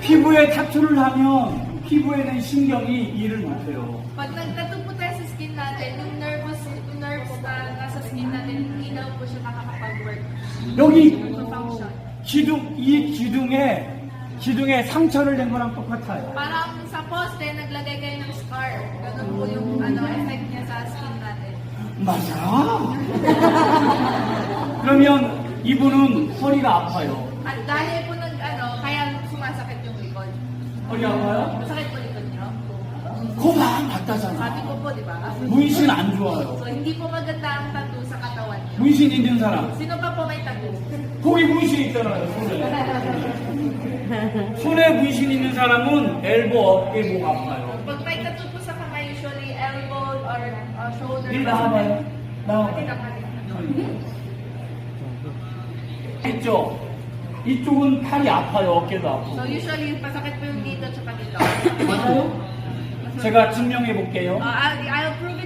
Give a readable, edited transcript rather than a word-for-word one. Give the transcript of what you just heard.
피부에 타투를 하면 피부에는 신경이 일을 못해요. Pag nagtattoo po tayo sa skin natin, yung nerves na nasa skin natin, hindi daw po siya nakakapag-work. 여기 function. 이 기둥에 상처를 낸 거랑 똑같아요. Parang sa poste, naglagay kayo ng scar. Ganun po yung effect niya sa skin natin. 맞아. 그러면 이분은 허리가 아파요. At dahil po kaya sumasakit yung likod. 허리 아파요? Masakit po likod niyo? 그거 맞다잖아. Sabi ko po, di ba? 문신 안 좋아요. So, hindi po maganda ang tattoo sa katawan niyo. 문신 있는 사람. Sino pa po may tattoo? 거기 문신 있잖아요, 손에. 손에 문신 있는 사람은 엘보, 어깨, 목 아파요. Pag may tattoo po sa kamay, usually elbow or shoulder. 일 나와봐요. 나와봐요. 있죠? 이쪽은 팔이 아파요, 어깨도 아프고. So, usually, pasakit po yung dito at dito. 맞아요? 제가 증명해 볼게요. I'll prove